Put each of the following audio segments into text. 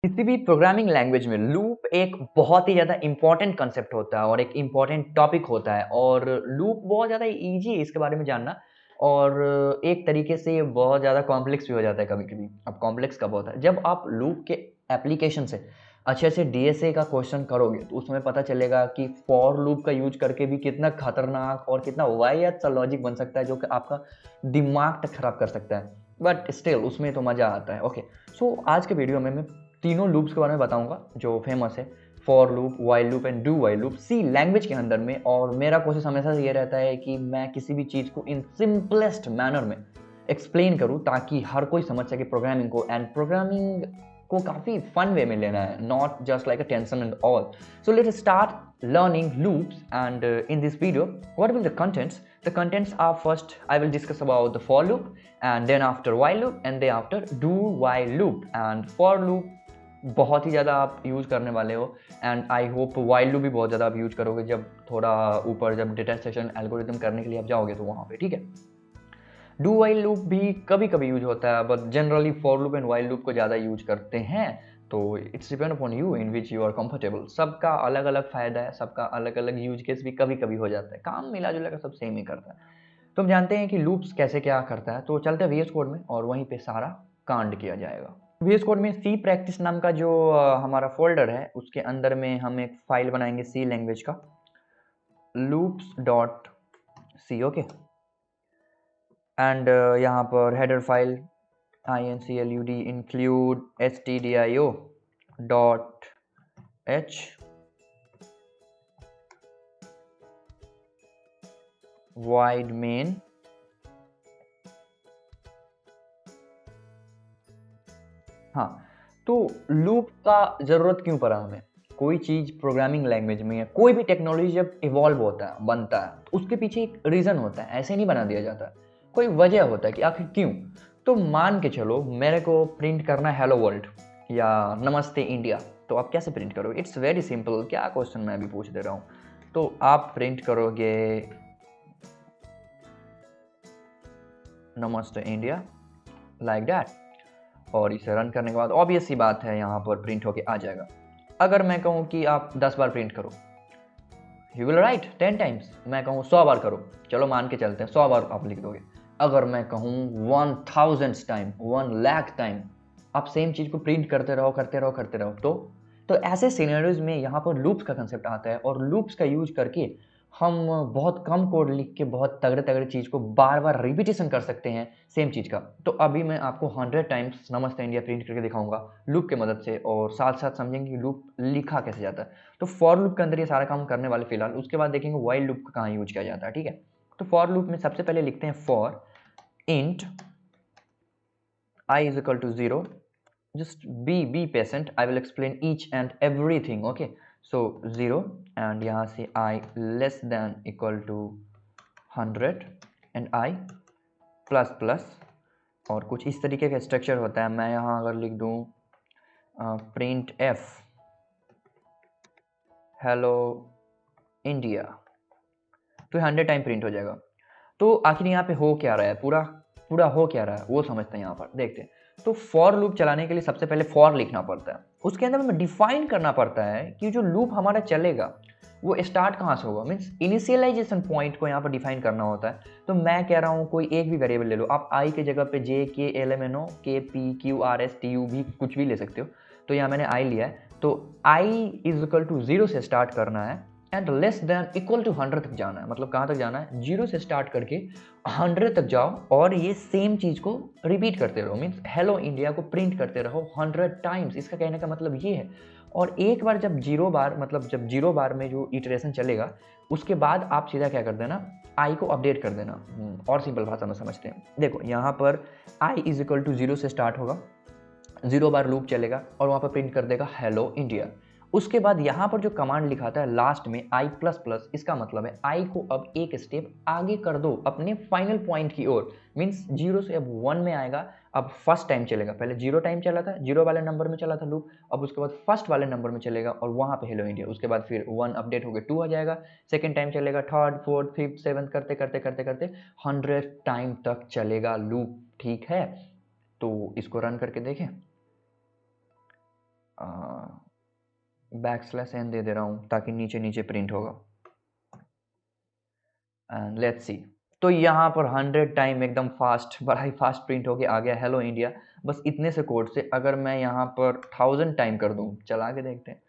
किसी भी programming language में लूप एक बहुत ही ज़्यादा इम्पोर्टेंट कंसेप्ट होता है और एक इम्पोर्टेंट टॉपिक होता है और लूप बहुत ज़्यादा ईज़ी है इसके बारे में जानना और एक तरीके से ये बहुत ज़्यादा कॉम्प्लेक्स भी हो जाता है कभी-कभी। अब कॉम्प्लेक्स कब होता है? जब आप लूप के एप्लीकेशन से अच्छे से डीएसए का क्वेश्चन करोगे, तो उसमें पता चलेगा कि फॉर लूप का यूज़ करके भी कितना खतरनाक और कितना वाहियात सा लॉजिक बन सकता है, जो कि आपका दिमाग तक खराब कर सकता है। बट स्टिल उसमें तो मज़ा आता है। ओके, सो आज के वीडियो में मैं तीनों लूप्स के बारे में बताऊंगा जो फेमस है, for loop, while loop and do while loop C language के अंदर में। और मेरा कोशिश हमेशा से ये रहता है कि मैं किसी भी चीज़ को इन सिंपलेस्ट मैनर में एक्सप्लेन करूं ताकि हर कोई समझ सके प्रोग्रामिंग को, एंड प्रोग्रामिंग को काफ़ी फन वे में लेना है, not just like a tension and all. So let's start learning loops, and in this video what will the contents are: first I will discuss about the for loop, and then after while loop, and then after do while loop. And for loop बहुत ही ज़्यादा आप use करने वाले हो, and I hope while loop भी बहुत ज़्यादा आप यूज़ करोगे जब थोड़ा ऊपर जब डेटा स्ट्रक्चर एल्गोरिथम करने के लिए आप जाओगे तो वहाँ पे, ठीक है। डू वाइल लूप भी कभी कभी यूज होता है, but generally for loop and while loop को ज़्यादा यूज करते हैं। तो it's depend upon you in which you are comfortable. सबका अलग अलग फायदा है, सबका अलग अलग यूज केस भी कभी कभी हो जाता है, काम मिला जुला का सब सेम ही करता है। तो हम जानते हैं कि लूप्स कैसे क्या करता है, तो चलते हैं वीएस कोड में और वहीं पे सारा कांड किया जाएगा। वीएस कोड में सी प्रैक्टिस नाम का जो हमारा फोल्डर है, उसके अंदर में हम एक फाइल बनाएंगे सी लैंग्वेज का, loops dot C. Okay, and यहाँ पर header file include include stdio dot h void main। हाँ, तो लूप का जरूरत क्यों पड़ा हमें? कोई चीज प्रोग्रामिंग लैंग्वेज में या कोई भी टेक्नोलॉजी जब इवॉल्व होता है, बनता है, तो उसके पीछे एक रीजन होता है, ऐसे नहीं बना दिया जाता। कोई वजह होता है कि आखिर क्यों। तो मान के चलो मेरे को प्रिंट करना है हेलो वर्ल्ड या नमस्ते इंडिया, तो आप कैसे प्रिंट करोगे? It's very simple. क्या क्वेश्चन मैं अभी पूछ दे रहा हूँ। तो आप प्रिंट करोगे नमस्ते इंडिया लाइक दैट, और इसे रन करने के बाद ऑब्वियस सी बात है यहाँ पर प्रिंट होके आ जाएगा। अगर मैं कहूँ कि आप 10 बार प्रिंट करो, यू विल राइट 10 टाइम्स। मैं कहूँ 100 बार करो, चलो मान के चलते हैं 100 बार आप लिख दोगे। अगर मैं कहूँ 1000 टाइम, 1 लाख टाइम, आप सेम चीज़ को प्रिंट करते रहो करते रहो करते रहो। तो ऐसे सिनेरियोज में यहाँ पर लूप्स का कंसेप्ट आता है, और लूप्स का यूज करके हम बहुत कम कोड लिख के बहुत तगड़े तगड़े चीज़ को बार बार रिपीटेशन कर सकते हैं सेम चीज़ का। तो अभी मैं आपको 100 टाइम्स नमस्ते इंडिया प्रिंट करके दिखाऊंगा लूप के मदद से, और साथ साथ समझेंगे कि लूप लिखा कैसे जाता है। तो फॉर लूप के अंदर ये सारा काम करने वाले फिलहाल, उसके बाद देखेंगे वाइल लूप का कहाँ यूज किया जाता है, ठीक है। तो फॉर लूप में सबसे पहले लिखते हैं for int i is equal to 0। just be patient, I will explain each and everything। okay, so 0, and यहाँ से I less than equal to 100 and I plus plus, और कुछ इस तरीके का स्ट्रक्चर होता है। मैं यहाँ अगर लिख दूँ प्रिंट एफ हेलो इंडिया, तो 100 टाइम प्रिंट हो जाएगा। तो आखिर यहाँ पे हो क्या रहा है, पूरा पूरा हो क्या रहा है वो समझते हैं, यहाँ पर देखते हैं। तो फॉर लूप चलाने के लिए सबसे पहले फॉर लिखना पड़ता है, उसके अंदर हमें डिफाइन करना पड़ता है कि जो लूप हमारा चलेगा वो स्टार्ट कहाँ से होगा, मीन्स इनिशियलाइजेशन पॉइंट को यहाँ पर डिफाइन करना होता है। तो मैं कह रहा हूँ कोई एक भी वेरिएबल ले लो आप, आई के जगह पे जे के एल एम एन ओ के P Q R S T U भी कुछ भी ले सकते हो। तो यहाँ मैंने आई लिया है, तो आई इज इक्वल टू 0 से स्टार्ट करना है and less than equal to 100 तक जाना है। मतलब कहाँ तक जाना है, 0 से स्टार्ट करके 100 तक जाओ, और ये सेम चीज़ को रिपीट करते रहो, मीन्स हेलो इंडिया को प्रिंट करते रहो 100 टाइम्स। इसका कहने का मतलब ये है। और एक बार जब 0 बार, मतलब जब 0 बार में जो इटरेशन चलेगा, उसके बाद आप सीधा क्या कर देना, आई को अपडेट कर देना। और सिंपल भाषा में समझते हैं, देखो यहाँ पर आई इज इक्वल टू 0 से स्टार्ट होगा, 0 बार लूप चलेगा और वहाँ पर प्रिंट कर देगा हेलो इंडिया। उसके बाद यहाँ पर जो कमांड लिखाता है लास्ट में आई प्लस प्लस, इसका मतलब है आई को अब एक स्टेप आगे कर दो अपने फाइनल पॉइंट की ओर। मीन्स 0 से अब 1 में आएगा, अब फर्स्ट टाइम चलेगा। पहले 0 टाइम चला था, 0 वाले नंबर में चला था लूप, अब उसके बाद फर्स्ट वाले नंबर में चलेगा और वहाँ पे हेलो इंडिया। उसके बाद फिर 1 अपडेट हो गया 2 आ जाएगा, सेकेंड टाइम चलेगा, थर्ड फोर्थ फिफ्थ सेवन्थ करते करते करते करते 100 टाइम तक चलेगा लूप, ठीक है। तो इसको रन करके देखें, बैकस्लैश n दे दे रहा हूँ ताकि नीचे नीचे प्रिंट होगा। एंड लेट्स सी, तो यहाँ पर 100 टाइम एकदम फास्ट, बड़ा ही फास्ट प्रिंट होके आ गया हेलो इंडिया। बस इतने से कोड से अगर मैं यहाँ पर 1000 टाइम कर दूँ, चला के देखते हैं,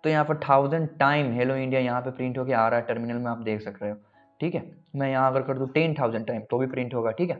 तो यहाँ पर 1000 टाइम हेलो इंडिया यहाँ पे प्रिंट होके आ रहा है, टर्मिनल में आप देख सक रहे हो। ठीक है, मैं यहाँ अगर कर दूँ 10,000 टाइम तो भी प्रिंट होगा। ठीक है,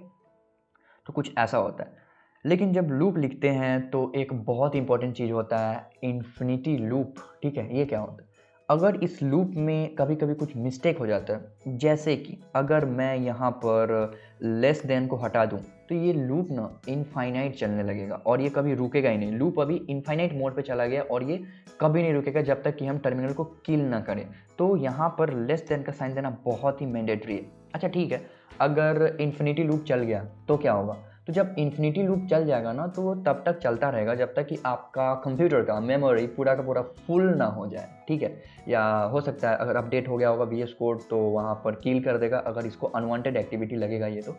तो कुछ ऐसा होता है। लेकिन जब लूप लिखते हैं तो एक बहुत इंपॉर्टेंट चीज़ होता है इन्फिनिटी लूप। ठीक है, ये क्या होता है? अगर इस लूप में कभी कभी कुछ मिस्टेक हो जाता है, जैसे कि अगर मैं यहाँ पर लेस देन को हटा दूँ, तो ये लूप ना इनफाइनाइट चलने लगेगा और ये कभी रुकेगा ही नहीं। लूप अभी इनफाइनाइट मोड पे चला गया और ये कभी नहीं रुकेगा जब तक कि हम टर्मिनल को किल ना करें। तो यहाँ पर लेस देन का साइन देना बहुत ही मैंडेटरी है। अच्छा ठीक है, अगर इन्फिनिटी लूप चल गया तो क्या होगा? तो जब इन्फिनिटी लूप चल जाएगा ना, तो वो तब तक चलता रहेगा जब तक कि आपका कंप्यूटर का मेमोरी पूरा का पूरा फुल ना हो जाए। ठीक है, या हो सकता है अगर अपडेट हो गया होगा VS कोड तो वहाँ पर किल कर देगा, अगर इसको अनवांटेड एक्टिविटी लगेगा ये तो,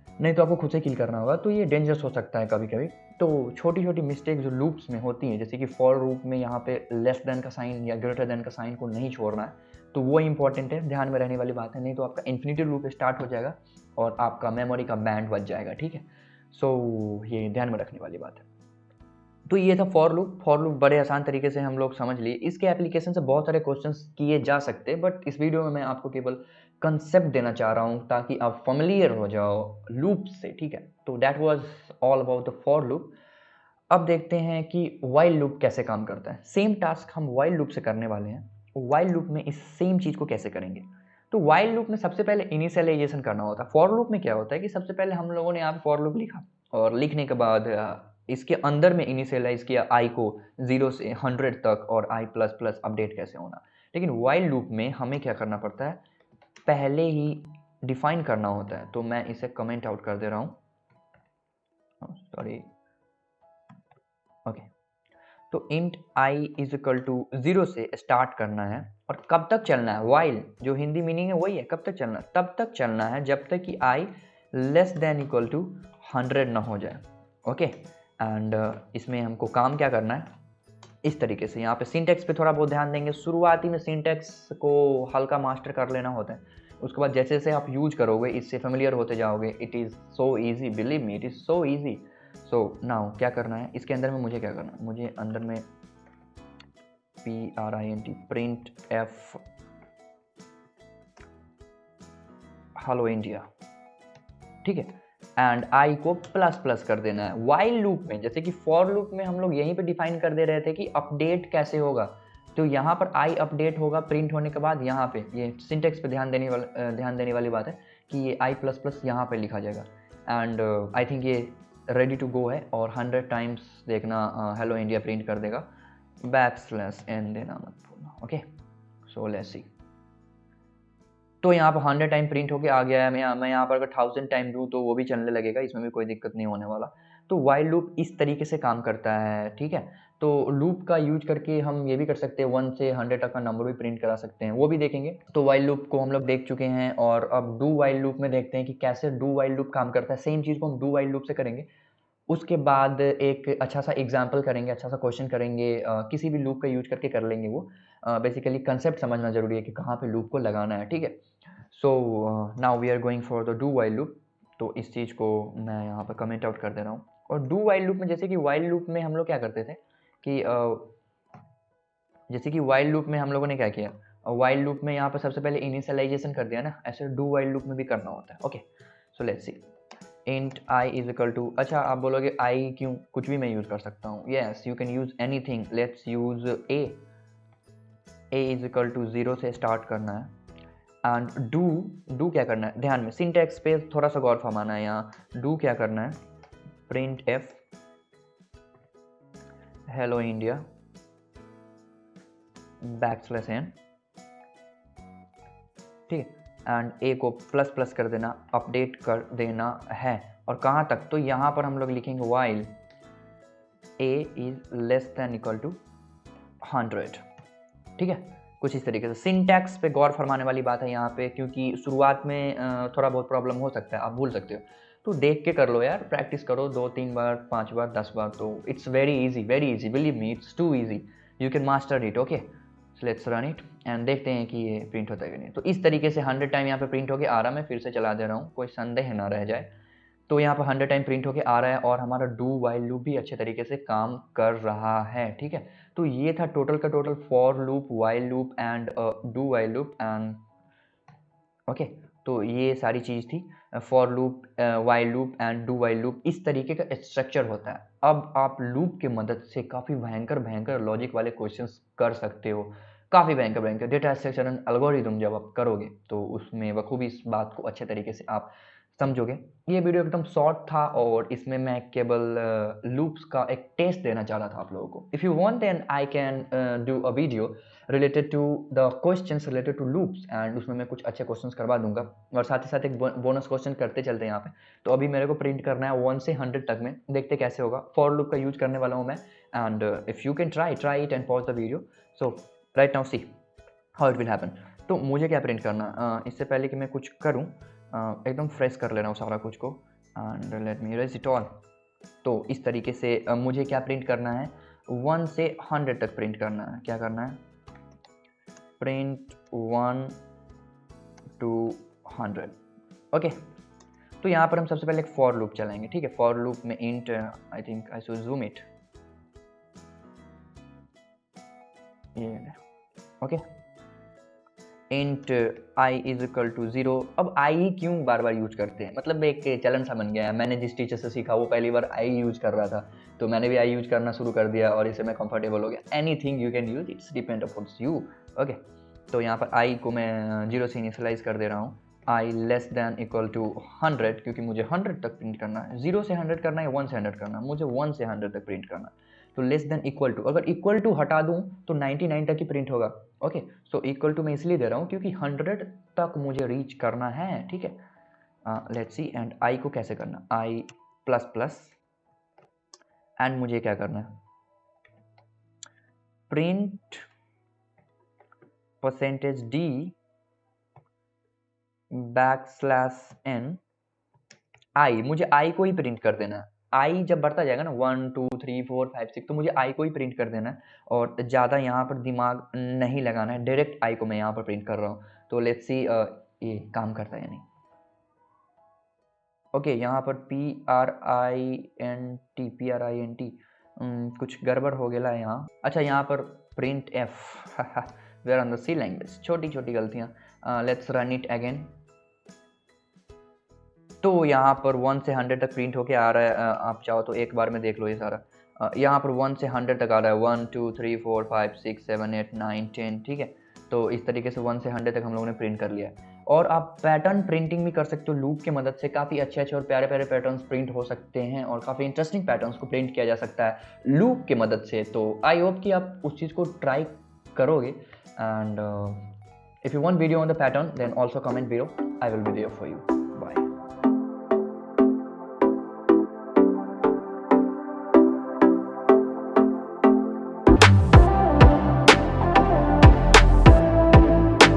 नहीं तो आपको खुद से किल करना होगा। तो ये डेंजरस हो सकता है कभी कभी। तो छोटी छोटी मिस्टेक जो लूप्स में होती हैं, जैसे कि फॉर लूप में यहाँ पे लेस देन का साइन या ग्रेटर देन का साइन को नहीं छोड़ना है, तो वो इंपॉर्टेंट है, ध्यान में रहने वाली बात है। नहीं तो आपका इन्फिनिटी लूप स्टार्ट हो जाएगा और आपका मेमोरी का बैंड बच जाएगा। ठीक है, सो ये ध्यान में रखने वाली बात है। तो ये था फॉर लूप। फॉर लूप बड़े आसान तरीके से हम लोग समझ लिए। इसके एप्लीकेशन से बहुत सारे क्वेश्चंस किए जा सकते हैं, बट इस वीडियो में मैं आपको केवल कंसेप्ट देना चाह रहा हूँ ताकि आप फैमिलियर हो जाओ लूप से। ठीक है, तो that was all about the for loop. अब देखते हैं कि वाइल लूप कैसे काम करता है। सेम टास्क हम वाइल लूप से करने वाले हैं। वाइल लूप में इस सेम चीज़ को कैसे करेंगे? तो वाइल लूप में सबसे पहले इनिशियलाइजेशन करना होता है। फॉर लूप में क्या होता है कि सबसे पहले हम लोगों ने यहाँ पे फॉर लूप लिखा और लिखने के बाद इसके अंदर में इनिशियलाइज किया आई को 0 से 100 तक और आई प्लस प्लस अपडेट कैसे होना। लेकिन वाइल लूप में हमें क्या करना पड़ता है, पहले ही डिफाइन करना होता है। तो मैं इसे कमेंट आउट कर दे रहा हूँ, सॉरी, ओके। तो int I is equal to 0 से स्टार्ट करना है और कब तक चलना है? वाइल, जो हिंदी मीनिंग है वही है, कब तक चलना है? तब तक चलना है जब तक कि आई लेस देन इक्वल टू 100 ना हो जाए। ओके, एंड इसमें हमको काम क्या करना है, इस तरीके से यहाँ पे सिंटेक्स पे थोड़ा बहुत ध्यान देंगे। शुरुआती में सिंटेक्स को हल्का मास्टर कर लेना होता है, उसके बाद जैसे जैसे आप यूज करोगे इससे फेमिलियर होते जाओगे। It is so easy, believe me, it is so easy. So now क्या करना है, इसके अंदर में मुझे क्या करना है, मुझे अंदर में print print F hello India. ठीक है, एंड आई को प्लस प्लस कर देना है। वाइल लूप में, जैसे कि फॉर लूप में हम लोग यहीं पे डिफाइन कर दे रहे थे कि अपडेट कैसे होगा, तो यहाँ पर आई अपडेट होगा प्रिंट होने के बाद। यहाँ पे ये सिंटेक्स पे ध्यान देने वाली बात है कि ये आई प्लस प्लस यहाँ पे लिखा जाएगा। एंड आई थिंक ये रेडी टू गो है और 100 टाइम्स देखना हेलो इंडिया प्रिंट कर देगा। \n देना मत भूलना। ओके, सो लेट्स सी। तो यहाँ पर 100 टाइम प्रिंट होके आ गया है। मैं यहाँ पर अगर 1000 टाइम दूँ तो वो भी चलने लगेगा, इसमें भी कोई दिक्कत नहीं होने वाला। तो वाइल लूप इस तरीके से काम करता है। ठीक है, तो लूप का यूज करके हम ये भी कर सकते हैं, 1 से 100 तक का नंबर भी प्रिंट करा सकते हैं, वो भी देखेंगे। तो वाइल लूप को हम लोग देख चुके हैं और अब डू वाइल लूप में देखते हैं कि कैसे डू वाइल लूप काम करता है। सेम चीज़ को हम डू वाइल लूप से करेंगे, उसके बाद एक अच्छा सा एग्जाम्पल करेंगे, अच्छा सा क्वेश्चन करेंगे, किसी भी लूप का यूज करके कर लेंगे वो। बेसिकली कंसेप्ट समझना जरूरी है कि कहाँ पे लूप को लगाना है। ठीक है, so now we are going for the do while loop. तो इस चीज़ को मैं यहाँ पर कमेंट आउट कर दे रहा हूँ। और डू वाइल लूप में, जैसे कि वाइल लूप में हम लोग क्या करते थे कि जैसे कि वाइल लूप में हम लोगों ने क्या किया, वाइल लूप में यहाँ पर सबसे पहले इनिशियलाइजेशन कर दिया ना, ऐसे डू वाइल लूप में भी करना होता है। Okay, so let's see. Int I is equal to, अच्छा आप बोलोगे आई क्यों, कुछ भी मैं यूज कर सकता हूँ। Yes, you can use anything. Let's use A is equal to 0 से स्टार्ट करना है। एंड डू क्या करना है, ध्यान में सिंटेक्स पे थोड़ा सा गौर फरमाना है। यहाँ डू क्या करना है, print F hello India \n। ठीक है, एंड ए को प्लस प्लस कर देना, अपडेट कर देना है। और कहाँ तक, तो यहाँ पर हम लोग लिखेंगे while A is less than equal to 100। ठीक है, कुछ इस तरीके से सिंटैक्स पे गौर फरमाने वाली बात है यहाँ पे, क्योंकि शुरुआत में थोड़ा बहुत प्रॉब्लम हो सकता है, आप भूल सकते हो। तो देख के कर लो यार, प्रैक्टिस करो 2-3 बार, 5 बार, 10 बार, तो it's very easy, believe me, it's too easy, you can master it. Okay, so let's run it and देखते हैं कि ये प्रिंट होता है कि नहीं। तो इस तरीके से 100 टाइम यहाँ पे प्रिंट होके आ रहा है। मैं फिर से चला दे रहा हूँ, कोई संदेह ना रह जाए। तो यहाँ पर 100 टाइम प्रिंट होके आ रहा है और हमारा डू वाइल लूप भी अच्छे तरीके से काम कर रहा है, ठीक है। तो ये था टोटल का total for loop, while loop and do while loop and okay. तो ये सारी चीज़ थी for loop, while loop and do while loop. इस तरीके का स्ट्रक्चर होता है। अब आप लूप की मदद से काफ़ी भयंकर लॉजिक वाले क्वेश्चंस कर सकते हो, काफ़ी भयंकर डेटा स्ट्रक्चर एंड एल्गोरिदम जब आप करोगे तो उसमें बखूबी इस बात को अच्छे तरीके से आप समझोगे। ये वीडियो एकदम शॉर्ट था और इसमें मैं केवल लूप्स का एक टेस्ट देना चाह रहा था आप लोगों को। If you want then I can do a video related to the questions related to loops and उसमें मैं कुछ अच्छे क्वेश्चंस करवा दूंगा और साथ ही साथ एक बोनस क्वेश्चन करते चलते हैं यहाँ पे। तो अभी मेरे को प्रिंट करना है 1 से 100 तक में, देखते कैसे होगा। फॉर लूप का यूज करने वाला हूँ मैं and if you can try it and pause the video. So right now see how it will happen. तो मुझे क्या प्रिंट करना, इससे पहले कि मैं कुछ करूँ एकदम फ्रेश कर ले रहा हूँ सारा कुछ को and let me erase it all. तो इस तरीके से मुझे क्या प्रिंट करना है, 1 से 100 तक प्रिंट करना है। क्या करना है, प्रिंट 1 to 100। ओके, तो यहाँ पर हम सबसे पहले एक फॉर लूप चलाएंगे, ठीक है। फॉर लूप में int, I think I should zoom it, ये okay, int I is equal to 0। अब आई क्यों बार बार यूज करते हैं, मतलब एक चलन सा बन गया है। मैंने जिस टीचर से सीखा वो पहली बार आई यूज कर रहा था, तो मैंने भी आई यूज करना शुरू कर दिया और इससे मैं कंफर्टेबल हो गया। Anything you can use, it's depend upon you. Okay, तो यहाँ पर आई को मैं 0 से इनिशियलाइज कर दे रहा हूँ। आई लेस देन इक्वल टू 100, क्योंकि मुझे 100 तक प्रिंट करना है। 0 से 100 करना है, 1 से 100 करना है, मुझे 1 से 100 तक प्रिंट करना है। तो लेस देन इक्वल टू, अगर इक्वल टू हटा दूं तो 99 तक ही प्रिंट होगा। ओके, सो इक्वल टू मैं इसलिए दे रहा हूँ क्योंकि 100 तक मुझे रीच करना है, ठीक है। लेट्स सी, एंड आई को कैसे करना, आई प्लस प्लस एंड मुझे क्या करना है, प्रिंट परसेंटेज डी \n आई। मुझे आई को ही प्रिंट कर देना है। आई जब बढ़ता जाएगा ना 1 2 3 4 5 6, तो मुझे आई को ही प्रिंट कर देना है और ज़्यादा यहाँ पर दिमाग नहीं लगाना है। डायरेक्ट आई को मैं यहाँ पर प्रिंट कर रहा हूँ। तो लेट्स सी ये काम करता है या नहीं। ओके, यहाँ पर PRINT कुछ गड़बड़ हो गया है यहाँ। अच्छा, यहाँ पर printf we are on the C language, छोटी छोटी गलतियाँ। Let's run it again. तो यहाँ पर 1 से 100 तक प्रिंट होके आ रहा है। आप चाहो तो एक बार में देख लो ये सारा। यहाँ पर 1 से 100 तक आ रहा है, 1 2 3 4 5 6 7 8 9 10, ठीक है। तो इस तरीके से 1 से 100 तक हम लोगों ने प्रिंट कर लिया है। और आप पैटर्न प्रिंटिंग भी कर सकते हो लूप की मदद से। काफ़ी अच्छे और प्यारे पैटर्न्स प्रिंट हो सकते हैं और काफ़ी इंटरेस्टिंग पैटर्न्स को प्रिंट किया जा सकता है लूप की मदद से। तो आई होप कि आप उस चीज़ को ट्राई करोगे and if you want video on the pattern then also comment below, I will be there for you.